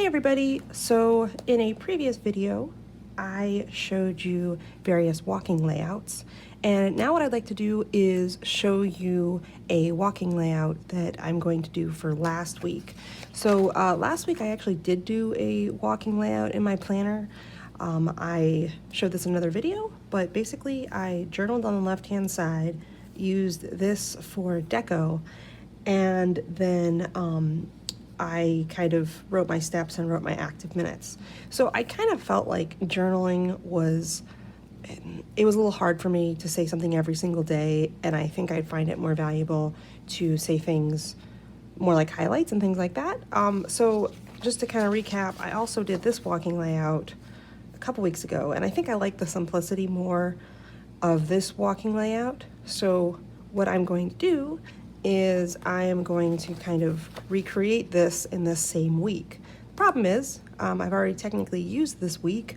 everybody, so in a previous video I showed you various walking layouts, and now what I'd like to do is show you a walking layout that I'm going to do for last week. So last week I actually did do a walking layout in my planner. I showed this in another video, but basically I journaled on the left hand side, used this for deco, and then I kind of wrote my steps and wrote my active minutes. So I kind of felt like journaling was, it was a little hard for me to say something every single day, and I think I'd find it more valuable to say things more like highlights and things like that. So just to kind of recap, I also did this walking layout a couple weeks ago, and I think I like the simplicity more of this walking layout. So what I'm going to do is I am going to kind of recreate this in this same week. Problem is, I've already technically used this week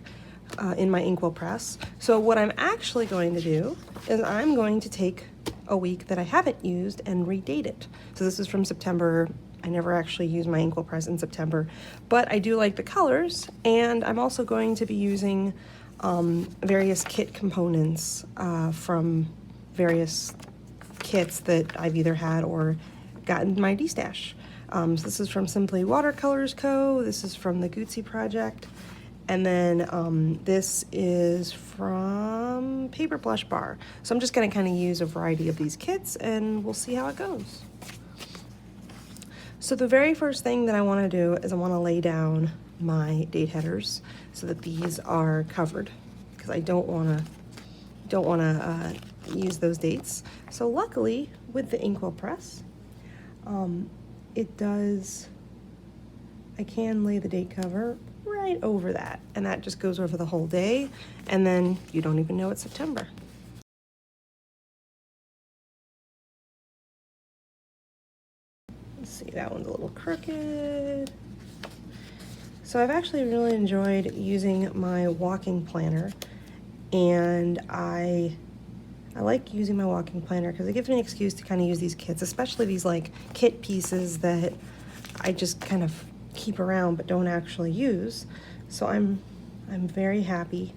in my InkWELL Press. So what I'm actually going to do is I'm going to take a week that I haven't used and redate it. So this is from September. I never actually used my InkWELL Press in September, but I do like the colors, and I'm also going to be using various kit components from various kits that I've either had or gotten my D-stash. So this is from Simply Watercolors Co. This is from the Gucci Project. And then this is from Paper Blush Bar. So I'm just gonna kind of use a variety of these kits and we'll see how it goes. So the very first thing that I wanna do is I wanna lay down my date headers so that these are covered, because I don't wanna use those dates. So luckily with the InkWELL Press, it does, I can lay the date cover right over that, and that just goes over the whole day, and then you don't even know it's September. Let's see, that one's a little crooked. So I've actually really enjoyed using my walking planner, and I like using my walking planner because it gives me an excuse to kind of use these kits, especially these like kit pieces that I just kind of keep around but don't actually use. So I'm very happy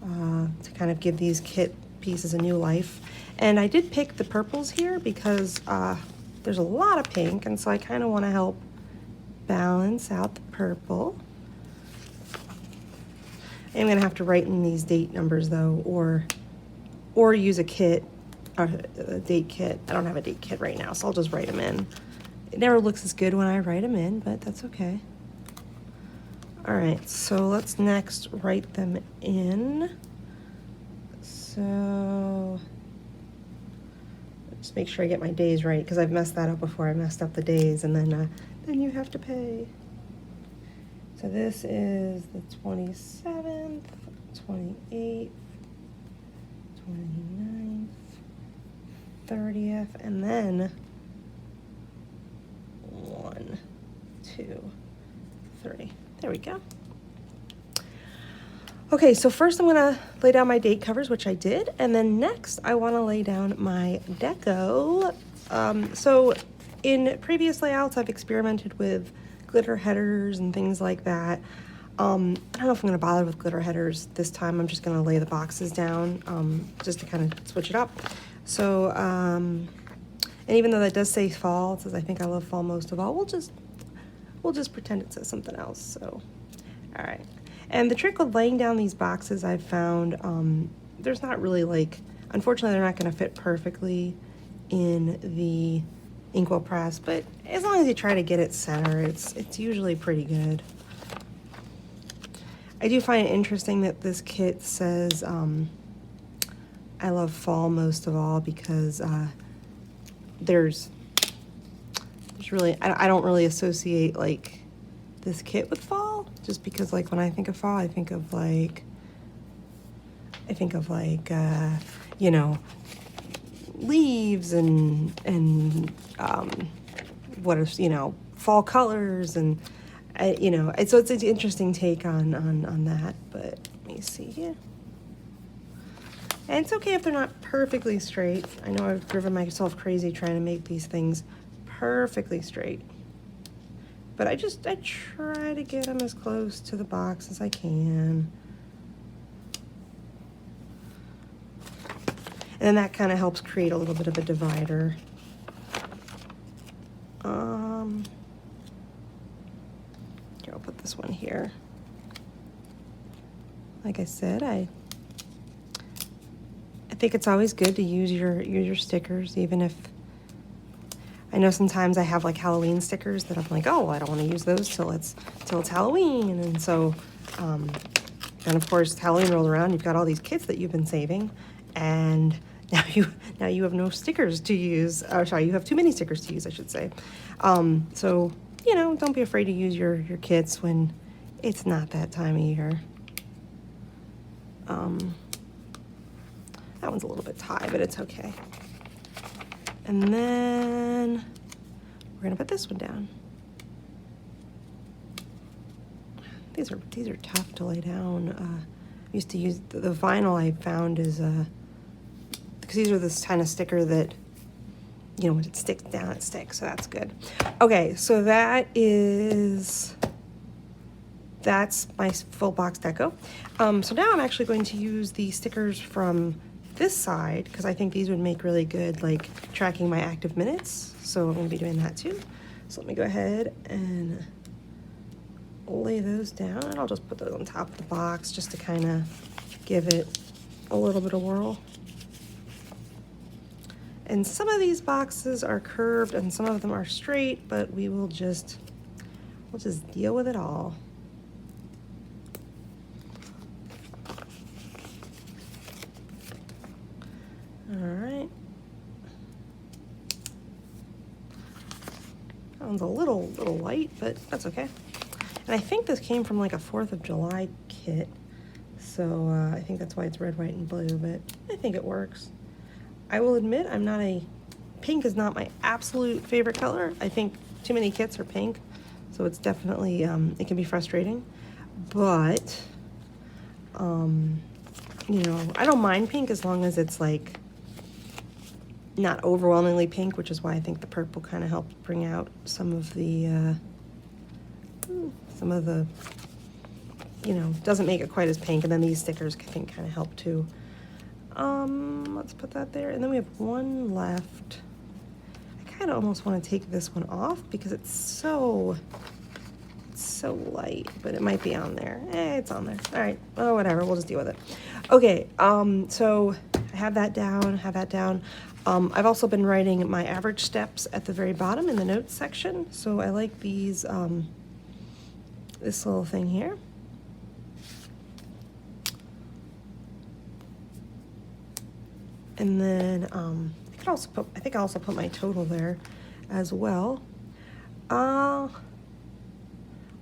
to kind of give these kit pieces a new life. And I did pick the purples here because there's a lot of pink, and so I kind of want to help balance out the purple. I'm gonna have to write in these date numbers though, or use a kit, a date kit. I don't have a date kit right now, so I'll just write them in. It never looks as good when I write them in, but that's okay. All right, so let's next write them in. So just make sure I get my days right, because I've messed that up before. I messed up the days, and then you have to pay. So this is the 27th, 28th, 29th, 30th, and then 1, 2, 3. There we go. Okay, so first I'm gonna lay down my date covers, which I did, and then next I wanna lay down my deco. So in previous layouts, I've experimented with glitter headers and things like that. I don't know if I'm gonna bother with glitter headers this time. I'm just gonna lay the boxes down just to kind of switch it up. So, and even though that does say fall, it says I think I love fall most of all, we'll just pretend it says something else. So, all right. And the trick with laying down these boxes, I've found there's not really like, unfortunately they're not gonna fit perfectly in the InkWELL Press, but as long as you try to get it center, it's usually pretty good. I do find it interesting that this kit says I love fall most of all, because there's really, I don't really associate like this kit with fall, just because like when I think of fall, I think of like you know, leaves and what is, you know, fall colors, and you know, so it's an interesting take on that. But let me see here. And it's okay if they're not perfectly straight. I know I've driven myself crazy trying to make these things perfectly straight. but I try to get them as close to the box as I can. And then that kind of helps create a little bit of a divider. Here, I'll put this one here. Like I said, I think it's always good to use your stickers, even if I know sometimes I have like Halloween stickers that I'm like, oh, I don't want to use those till it's Halloween, and so and of course Halloween rolls around, you've got all these kits that you've been saving, and now you have no stickers to use. Or sorry, you have too many stickers to use, I should say. So you know, don't be afraid to use your kits when it's not that time of year. That one's a little bit tight, but it's okay. And then we're gonna put this one down. These are tough to lay down. I used to use the vinyl. I found is because these are this kind of sticker that, you know, when it sticks down, it sticks. So that's good. Okay, so that's my full box deco. So now I'm actually going to use the stickers from this side because I think these would make really good like tracking my active minutes. So I'm going to be doing that too. So let me go ahead and lay those down, and I'll just put those on top of the box just to kind of give it a little bit of whirl. And some of these boxes are curved and some of them are straight, but we'll just deal with it all. All right. That one's a little light, but that's okay. And I think this came from like a 4th of July kit. So I think that's why it's red, white, and blue, but I think it works. I will admit pink is not my absolute favorite color. I think too many kits are pink, so it's definitely, it can be frustrating. But, you know, I don't mind pink as long as it's like not overwhelmingly pink, which is why I think the purple kind of helped bring out some of the, you know, doesn't make it quite as pink. And then these stickers I think kind of help too. Let's put that there. And then we have one left. I kind of almost want to take this one off because it's so light, but it might be on there. It's on there. All right. Oh, whatever. We'll just deal with it. Okay. So I have that down. I've also been writing my average steps at the very bottom in the notes section. So I like these, this little thing here. And then I think I also put my total there as well. All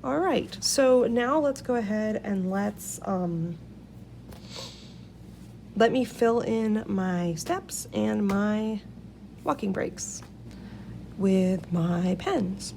right, so now let's go ahead and let me fill in my steps and my walking breaks with my pens.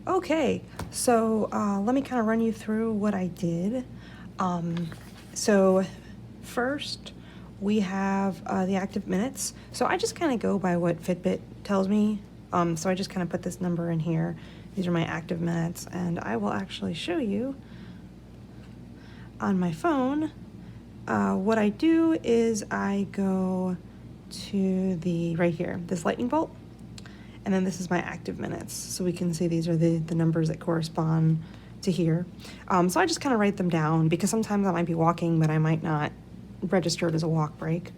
Okay, so let me kind of run you through what I did. So first we have the active minutes. So I just kind of go by what Fitbit tells me. So I just kind of put this number in here. These are my active minutes, and I will actually show you on my phone. What I do is I go to right here, this lightning bolt, and then this is my active minutes. So we can see these are the numbers that correspond to here. So I just kind of write them down because sometimes I might be walking, but I might not register it as a walk break.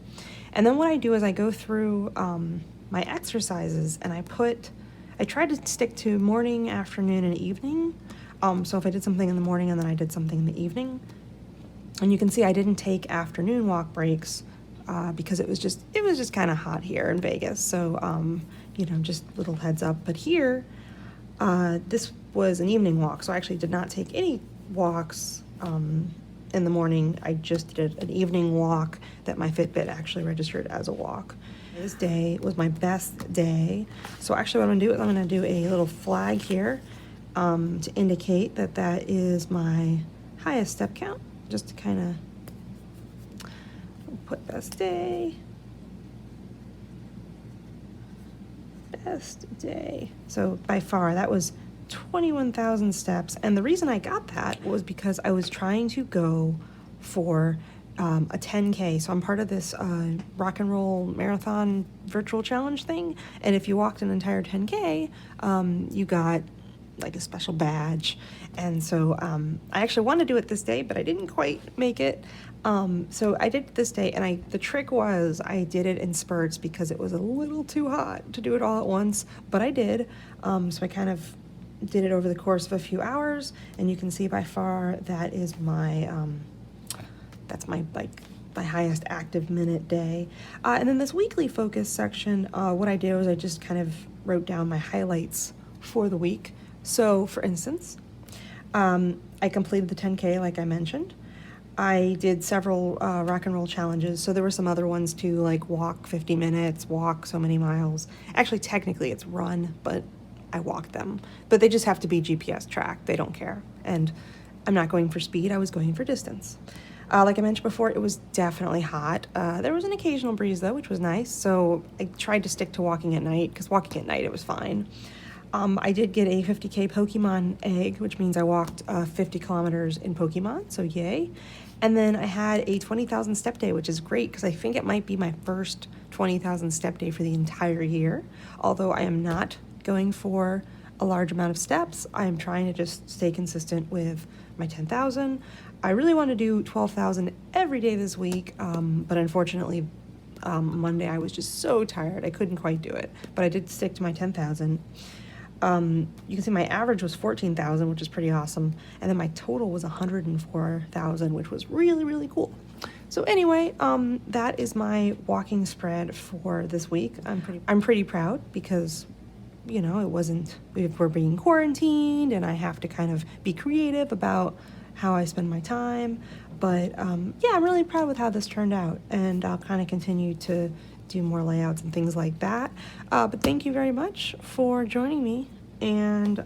And then what I do is I go through my exercises, and I try to stick to morning, afternoon, and evening. So if I did something in the morning and then I did something in the evening, and you can see I didn't take afternoon walk breaks because it was just kind of hot here in Vegas. So you know, just little heads up. But here, this was an evening walk, so I actually did not take any walks in the morning. I just did an evening walk that my Fitbit actually registered as a walk. This day was my best day. So actually what I'm gonna do is I'm gonna do a little flag here to indicate that that is my highest step count, just to kind of put best day. Best day. So by far that was 21,000 steps. And the reason I got that was because I was trying to go for a 10K. So I'm part of this rock and roll marathon virtual challenge thing. And if you walked an entire 10K, you got like a special badge. And so I actually wanted to do it this day, but I didn't quite make it. So I did it this day, and the trick was I did it in spurts because it was a little too hot to do it all at once, but I did. So I kind of did it over the course of a few hours, and you can see by far that is my that's my highest active minute day. And then this weekly focus section, what I did was I just kind of wrote down my highlights for the week. So for instance, I completed the 10K like I mentioned. I did several rock and roll challenges. So there were some other ones too, like walk 50 minutes, walk so many miles. Actually, technically it's run, but I walked them. But they just have to be GPS tracked. They don't care. And I'm not going for speed. I was going for distance. Like I mentioned before, it was definitely hot. There was an occasional breeze though, which was nice. So I tried to stick to walking at night, because walking at night it was fine. I did get a 50K Pokemon egg, which means I walked 50 kilometers in Pokemon, so yay. And then I had a 20,000 step day, which is great because I think it might be my first 20,000 step day for the entire year. Although I am not going for a large amount of steps, I am trying to just stay consistent with my 10,000. I really want to do 12,000 every day this week, but unfortunately, Monday I was just so tired I couldn't quite do it. But I did stick to my 10,000. You can see my average was 14,000, which is pretty awesome. And then my total was 104,000, which was really, really cool. So anyway, that is my walking spread for this week. I'm pretty proud because, you know, we're being quarantined and I have to kind of be creative about how I spend my time. But yeah, I'm really proud with how this turned out, and I'll kind of continue to do more layouts and things like that. But thank you very much for joining me and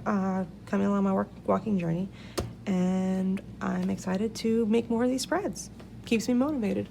coming along my walking journey. And I'm excited to make more of these spreads. Keeps me motivated.